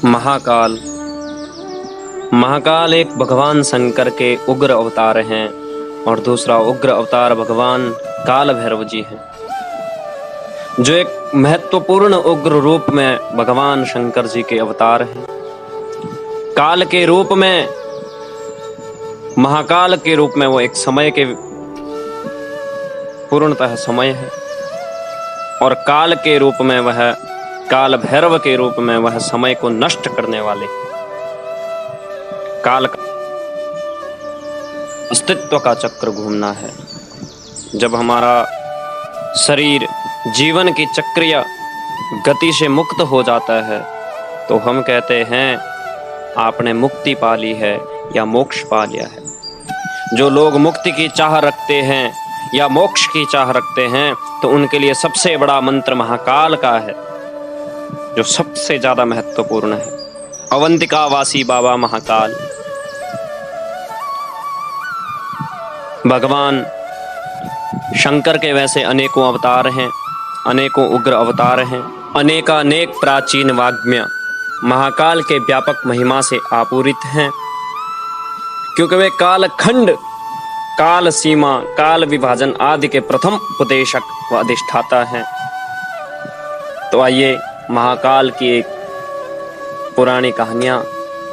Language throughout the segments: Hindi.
महाकाल। महाकाल एक भगवान शंकर के उग्र अवतार हैं और दूसरा उग्र अवतार भगवान काल भैरव जी हैं, जो एक महत्वपूर्ण उग्र रूप में भगवान शंकर जी के अवतार हैं। काल के रूप में, महाकाल के रूप में वो एक समय के पूर्णतः समय है, और काल के रूप में वह, काल भैरव के रूप में वह समय को नष्ट करने वाले। काल का अस्तित्व का चक्र घूमना है। जब हमारा शरीर जीवन की चक्रीय गति से मुक्त हो जाता है तो हम कहते हैं आपने मुक्ति पा ली है या मोक्ष पा लिया है। जो लोग मुक्ति की चाह रखते हैं या मोक्ष की चाह रखते हैं तो उनके लिए सबसे बड़ा मंत्र महाकाल का है, जो सबसे ज्यादा महत्वपूर्ण है। अवंतिका वासी बाबा महाकाल। भगवान शंकर के वैसे अनेकों अवतार हैं, अनेकों उग्र अवतार हैं, अनेकानेक प्राचीन वाग्म्य महाकाल के व्यापक महिमा से आपूरित हैं, क्योंकि वे कालखंड, काल सीमा, काल विभाजन आदि के प्रथम उपदेशक व अधिष्ठाता हैं। तो आइए महाकाल की एक पुरानी कहानियाँ,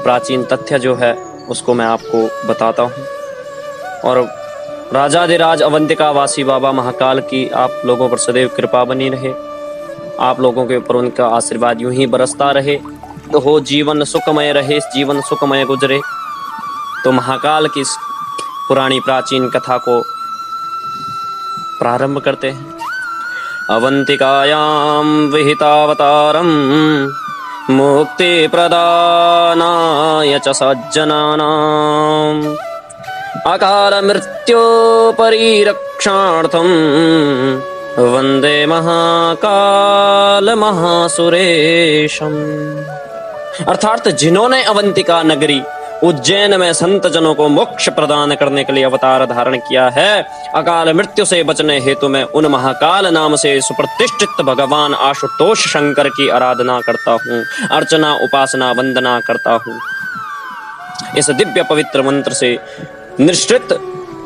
प्राचीन तथ्य जो है उसको मैं आपको बताता हूँ, और राजाधिराज अवंतिका वासी बाबा महाकाल की आप लोगों पर सदैव कृपा बनी रहे। आप लोगों के ऊपर उनका आशीर्वाद यूं ही बरसता रहे तो हो जीवन सुखमय रहे, जीवन सुखमय गुजरे। तो महाकाल की पुरानी प्राचीन कथा को प्रारंभ करते हैं। अवंतिकायां विहितावतारं मुक्ति प्रदानाय च सज्जनानां अकाल मृत्यो परिरक्षार्थं वंदे महाकाल महासुरेशम। अर्थात जिन्होंने अवंतिका नगरी उज्जैन में संत जनों को मोक्ष प्रदान करने के लिए अवतार धारण किया है, अकाल मृत्यु से बचने हेतु मैं उन महाकाल नाम से सुप्रतिष्ठित भगवान आशुतोष शंकर की आराधना करता हूँ, अर्चना उपासना वंदना करता हूँ। इस दिव्य पवित्र मंत्र से निश्चित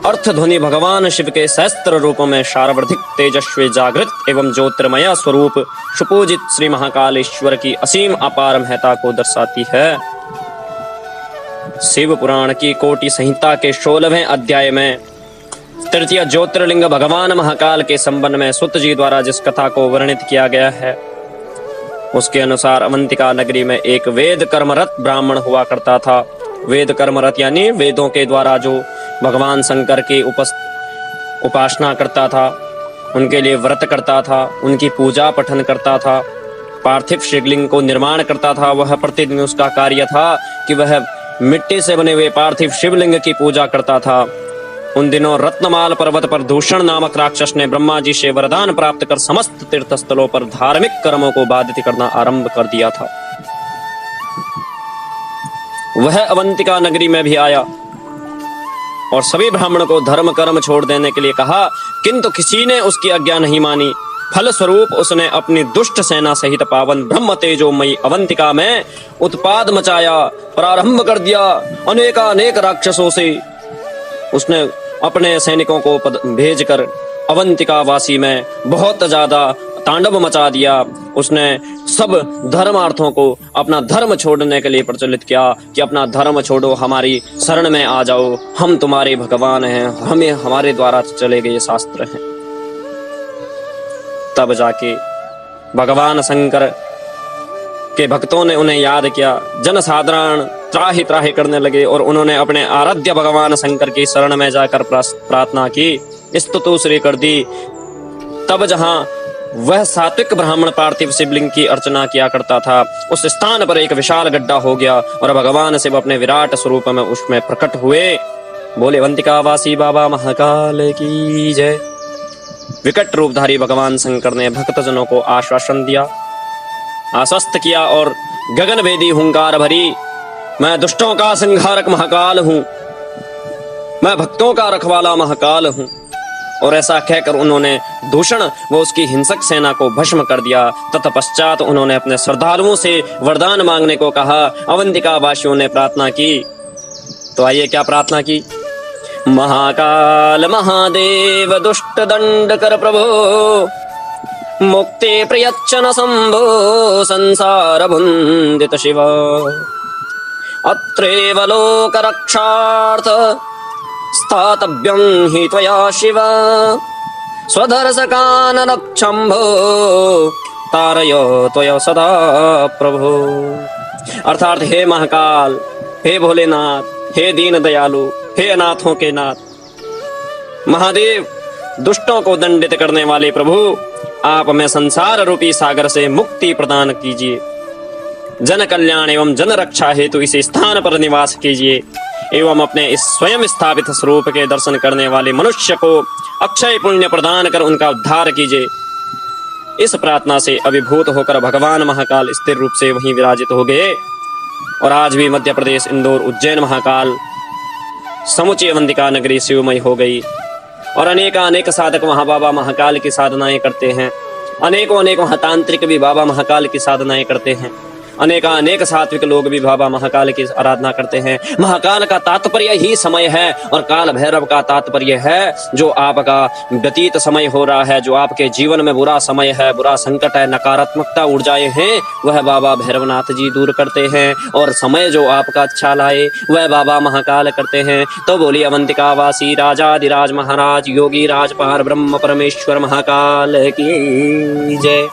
अर्थ ध्वनि भगवान शिव के सहस्त्र रूपों में सार्वधिक तेजस्वी जागृत एवं ज्योतिर्मय स्वरूप सुपूजित श्री महाकालेश्वर की असीम अपार महता को दर्शाती है। शिव पुराण की कोटि संहिता के 16वें अध्याय में तृतीय ज्योतिर्लिंग भगवान महाकाल के संबंध में सुत जी द्वारा जिस कथा को वर्णित किया गया है, उसके अनुसार अवंतिका नगरी में एक वेद कर्मरत ब्राह्मण हुआ करता था। वेद कर्मरत यानी वेदों के द्वारा जो भगवान शंकर की उपासना करता था, उनके लिए व्रत करता था, उनकी पूजा पठन करता था, पार्थिव शिवलिंग को निर्माण करता था। वह प्रतिदिन उसका कार्य था कि वह मिट्टी से बने हुए पार्थिव शिवलिंग की पूजा करता था। उन दिनों रत्नमाल पर्वत पर दूषण नामक राक्षस ने ब्रह्मा जी से वरदान प्राप्त कर समस्त तीर्थ स्थलों पर धार्मिक कर्मों को बाधित करना आरंभ कर दिया था। वह अवंतिका नगरी में भी आया और सभी ब्राह्मणों को धर्म कर्म छोड़ देने के लिए कहा, किंतु किसी ने उसकी आज्ञा नहीं मानी। फलस्वरूप उसने अपनी दुष्ट सेना सहित पावन ब्रह्म तेजोमयी अवंतिका में उत्पाद मचाया, प्रारंभ कर दिया। अनेकानेक राक्षसों से उसने अपने सैनिकों को भेजकर अवंतिका वासी में बहुत ज्यादा तांडव मचा दिया। उसने सब धर्मार्थों को अपना धर्म छोड़ने के लिए प्रचलित किया कि अपना धर्म छोड़ो, हमारी शरण में आ जाओ, हम तुम्हारे भगवान हैं, हमें हमारे द्वारा चले गए शास्त्र हैं। तब जाके भगवान शंकर के भक्तों ने उन्हें याद किया। जनसाधारण त्राहि त्राहि करने लगे और उन्होंने अपने आराध्य भगवान शंकर की शरण में जाकर प्रार्थना की, स्तुति श्री कर दी। तब जहां वह सात्विक ब्राह्मण पार्थिव शिवलिंग की अर्चना किया करता था, उस स्थान पर एक विशाल गड्ढा हो गया और भगवान शिव अपने विराट स्वरूप में उसमें प्रकट हुए। बोले अवंतिका वासी बाबा महाकाल की जय। विकट रूपधारी भगवान शंकर ने भक्तजनों को आश्वासन दिया, आश्वस्त किया और गगनभेदी हुंकार भरी, मैं दुष्टों का संहारक महाकाल हूँ, मैं भक्तों का रखवाला महाकाल हूँ। और ऐसा कहकर उन्होंने दूषण व उसकी हिंसक सेना को भस्म कर दिया। तत्पश्चात उन्होंने अपने श्रद्धालुओं से वरदान मांगने को कहा। अवंतिका वासियों ने प्रार्थना की। तो आइए क्या प्रार्थना की। महाकाल महादेव दुष्ट दंड कर प्रभो, मुक्ति प्रयच्छन शंभो संसार बंदित शिव, अत्रैव लोक रक्षार्थ स्थातव्यं हि त्वया शिव, स्वदर्शकान् रक्षम्भो तारय त्वया सदा प्रभो। अर्थात हे महाकाल, हे भोलेनाथ, हे दीन दयालु, हे अनाथों के नाथ, महादेव, दुष्टों को दंडित करने वाले प्रभु, आप हमें संसार रूपी सागर से मुक्ति प्रदान कीजिए। जन कल्याण एवं जन रक्षा हेतु इस स्थान पर निवास कीजिए एवं अपने इस स्वयं स्थापित स्वरूप के दर्शन करने वाले मनुष्य को अक्षय पुण्य प्रदान कर उनका उद्धार कीजिए। इस प्रार्थना से अभिभूत होकर भगवान महाकाल स्थिर रूप से वहीं विराजित हो गए और आज भी मध्य प्रदेश, इंदौर, उज्जैन महाकाल समुची अवंतिका नगरी शिवमय हो गई और अनेक साधक वहां बाबा महाकाल की साधनाएं करते हैं। अनेकों हतांत्रिक भी बाबा महाकाल की साधनाएं करते हैं। अनेक सात्विक लोग भी बाबा महाकाल की आराधना करते हैं। महाकाल का तात्पर्य ही समय है और काल भैरव का तात्पर्य है जो आपका व्यतीत समय हो रहा है, जो आपके जीवन में बुरा समय है, बुरा संकट है, नकारात्मकता ऊर्जाएं हैं, वह बाबा भैरवनाथ जी दूर करते हैं और समय जो आपका अच्छा लाए वह बाबा महाकाल करते हैं। तो बोलिए अवंतिका वासी राजाधिराज महाराज योगी राज पार ब्रह्म परमेश्वर महाकाल की जय।